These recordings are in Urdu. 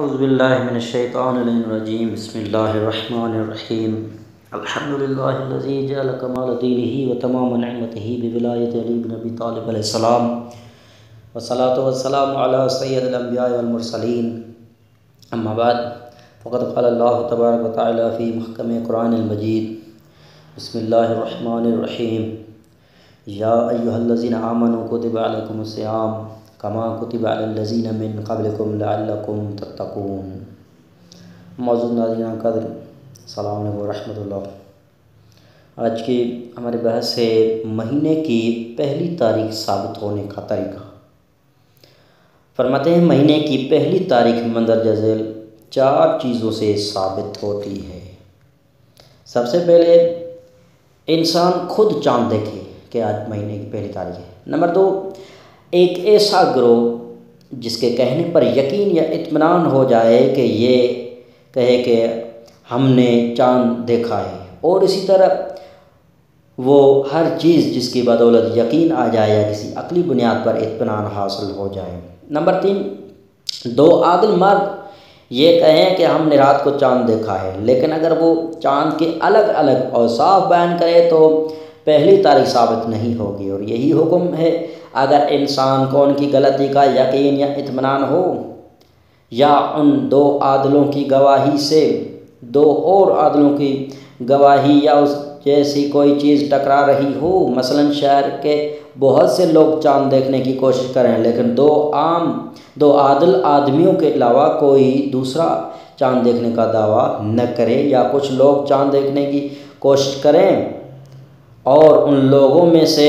اعوذ باللہ من الشیطان الرجیم بسم اللہ الرحمن الرحیم الحمد للہ الذی جعل کمال دینہ وتمام نعمتہ بولایت علی بن ابی طالب علیہ السلام والصلاۃ والسلام علی سید الانبیاء والمرسلین اما بعد فقد قال اللہ تبارک وتعالی فی محکم قرآن المجید بسم اللہ الرحمن الرحیم یا ایھا الذین آمنوا کتب علیکم الصیام کما کتب علی الذین من قبلکم لعلکم تتقون۔ معزز ناظرین قدر، السلام علیکم ورحمۃ اللہ۔ آج کی ہماری بحث ہے مہینے کی پہلی تاریخ ثابت ہونے کا طریقہ۔ فرماتے ہیں مہینے کی پہلی تاریخ مندرجہ ذیل 4 چیزوں سے ثابت ہوتی ہے۔ سب سے پہلے انسان خود چاند دیکھے کہ آج مہینے کی پہلی تاریخ ہے۔ نمبر 2، ایک ایسا گروہ جس کے کہنے پر یقین یا اطمینان ہو جائے کہ یہ کہے کہ ہم نے چاند دیکھا ہے، اور اسی طرح وہ ہر چیز جس کی بدولت یقین آ جائے یا کسی عقلی بنیاد پر اطمینان حاصل ہو جائے۔ نمبر 3، 2 عادل مرد یہ کہیں کہ ہم نے رات کو چاند دیکھا ہے، لیکن اگر وہ چاند کے الگ الگ اوصاف بیان کرے تو پہلی تاریخ ثابت نہیں ہوگی۔ اور یہی حکم ہے، اگر انسان کو ان کی غلطی کا یقین یا اطمینان ہو، یا ان 2 عادلوں کی گواہی سے 2 اور عادلوں کی گواہی یا اس جیسی کوئی چیز ٹکرا رہی ہو، مثلا شہر کے بہت سے لوگ چاند دیکھنے کی کوشش کریں لیکن 2 عادل آدمیوں کے علاوہ کوئی دوسرا چاند دیکھنے کا دعویٰ نہ کرے، یا کچھ لوگ چاند دیکھنے کی کوشش کریں اور ان لوگوں میں سے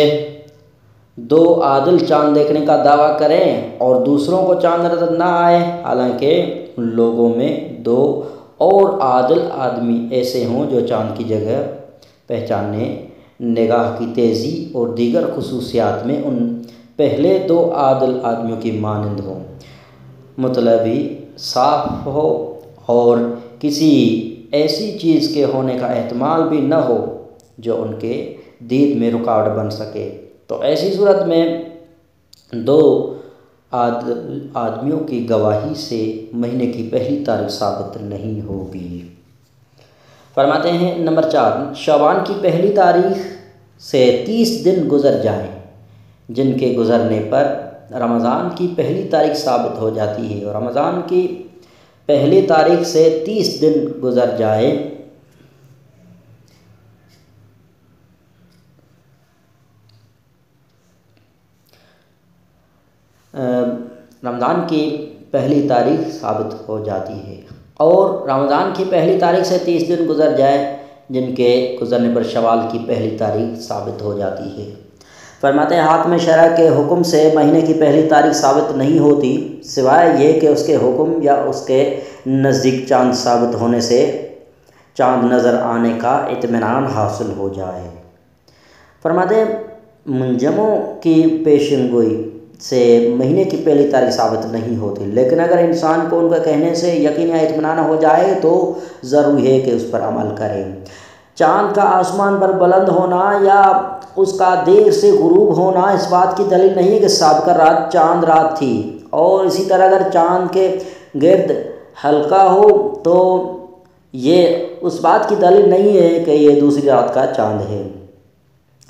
2 عادل چاند دیکھنے کا دعویٰ کریں اور دوسروں کو چاند نظر نہ آئے، حالانکہ ان لوگوں میں 2 اور عادل آدمی ایسے ہوں جو چاند کی جگہ پہچاننے، نگاہ کی تیزی اور دیگر خصوصیات میں ان پہلے 2 عادل آدمیوں کی مانند ہوں، مطلبی صاف ہو اور کسی ایسی چیز کے ہونے کا احتمال بھی نہ ہو جو ان کے دید میں رکاوٹ بن سکے، تو ایسی صورت میں 2 عادل آدمیوں کی گواہی سے مہینے کی پہلی تاریخ ثابت نہیں ہوگی۔ فرماتے ہیں نمبر 4، شعبان کی پہلی تاریخ سے 30 دن گزر جائیں، جن کے گزرنے پر رمضان کی پہلی تاریخ ثابت ہو جاتی ہے، اور رمضان کی پہلی تاریخ سے 30 دن گزر جائے رمضان کی پہلی تاریخ ثابت ہو جاتی ہے، اور رمضان کی پہلی تاریخ سے 30 دن گزر جائے جن کے گزرنے پر شوال کی پہلی تاریخ ثابت ہو جاتی ہے۔ فرماتے ہیں حاکم شرع کے حکم سے مہینے کی پہلی تاریخ ثابت نہیں ہوتی، سوائے یہ کہ اس کے حکم یا اس کے نزدیک چاند ثابت ہونے سے چاند نظر آنے کا اطمینان حاصل ہو جائے۔ فرماتے ہیں منجموں کی پیشن گوئی سے مہینے کی پہلی تاریخ ثابت نہیں ہوتی، لیکن اگر انسان کو ان کے کہنے سے یقین یا اطمینان ہو جائے تو ضروری ہے کہ اس پر عمل کرے۔ چاند کا آسمان پر بلند ہونا یا اس کا دیر سے غروب ہونا اس بات کی دلیل نہیں ہے کہ سابقہ رات چاند رات تھی، اور اسی طرح اگر چاند کے گرد حلقہ ہو تو یہ اس بات کی دلیل نہیں ہے کہ یہ دوسری رات کا چاند ہے۔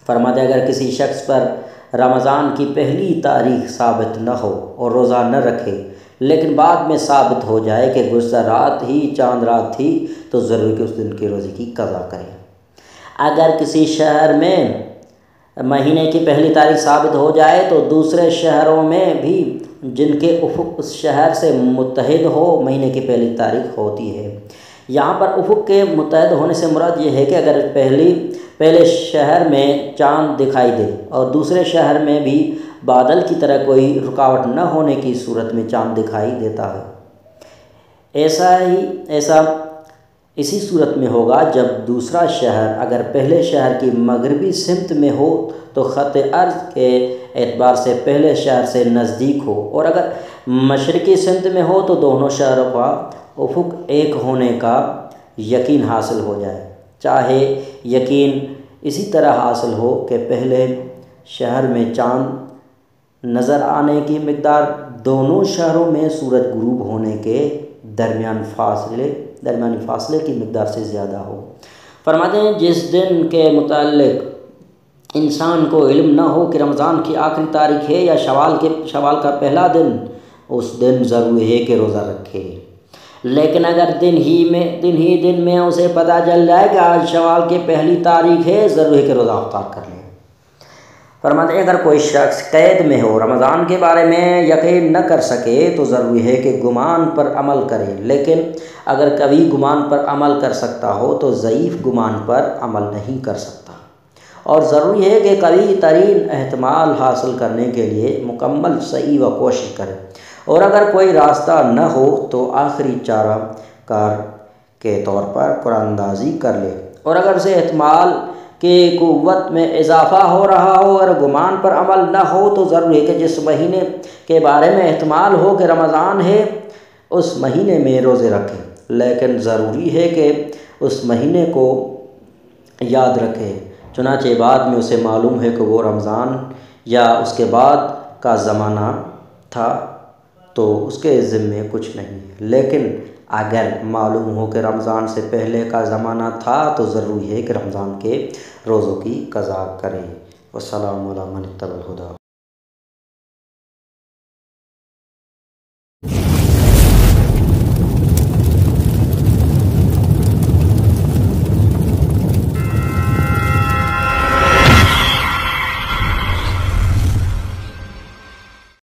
فرماتے ہیں اگر کسی شخص پر رمضان کی پہلی تاریخ ثابت نہ ہو اور روزہ نہ رکھے، لیکن بعد میں ثابت ہو جائے کہ گزشتہ رات ہی چاند رات تھی، تو ضروری کہ اس دن کے روزے کی قضا کرے۔ اگر کسی شہر میں مہینے کی پہلی تاریخ ثابت ہو جائے تو دوسرے شہروں میں بھی جن کے افق اس شہر سے متحد ہو مہینے کی پہلی تاریخ ہوتی ہے۔ یہاں پر افق کے متحد ہونے سے مراد یہ ہے کہ اگر پہلے شہر میں چاند دکھائی دے اور دوسرے شہر میں بھی بادل کی طرح کوئی رکاوٹ نہ ہونے کی صورت میں چاند دکھائی دیتا ہے، ایسا اسی صورت میں ہوگا جب دوسرا شہر اگر پہلے شہر کی مغربی سمت میں ہو تو خط ارض کے اعتبار سے پہلے شہر سے نزدیک ہو، اور اگر مشرقی سمت میں ہو تو دونوں شہروں کا افق ایک ہونے کا یقین حاصل ہو جائے، چاہے یقین اسی طرح حاصل ہو کہ پہلے شہر میں چاند نظر آنے کی مقدار دونوں شہروں میں سورج غروب ہونے کے درمیانی فاصلے کی مقدار سے زیادہ ہو۔ فرماتے ہیں جس دن کے متعلق انسان کو علم نہ ہو کہ رمضان کی آخری تاریخ ہے یا شوال کا پہلا دن، اس دن ضروری ہے کہ روزہ رکھے۔ لیکن اگر دن ہی دن میں اسے پتہ چل جائے کہ آج شوال کی پہلی تاریخ ہے، ضروری ہے کہ روزہ افطار کر لے۔ فرماتے ہیں اگر کوئی شخص قید میں ہو، رمضان کے بارے میں یقین نہ کر سکے تو ضروری ہے کہ گمان پر عمل کرے، لیکن اگر کبھی گمان پر عمل کر سکتا ہو تو ضعیف گمان پر عمل نہیں کر سکتا، اور ضروری ہے کہ قوی ترین احتمال حاصل کرنے کے لیے مکمل صحیح و کوشش کرے، اور اگر کوئی راستہ نہ ہو تو آخری چارہ کار کے طور پر قرآن اندازی کر لے، اور اگر اسے احتمال کہ قوت میں اضافہ ہو رہا ہو اور گمان پر عمل نہ ہو تو ضروری ہے کہ جس مہینے کے بارے میں احتمال ہو کہ رمضان ہے اس مہینے میں روزے رکھے، لیکن ضروری ہے کہ اس مہینے کو یاد رکھے، چنانچہ بعد میں اسے معلوم ہے کہ وہ رمضان یا اس کے بعد کا زمانہ تھا تو اس کے ذمے کچھ نہیں، لیکن اگر معلوم ہو کہ رمضان سے پہلے کا زمانہ تھا تو ضروری ہے کہ رمضان کے روزوں کی قضا کرے۔ والسلام علی من اتبع الہدی۔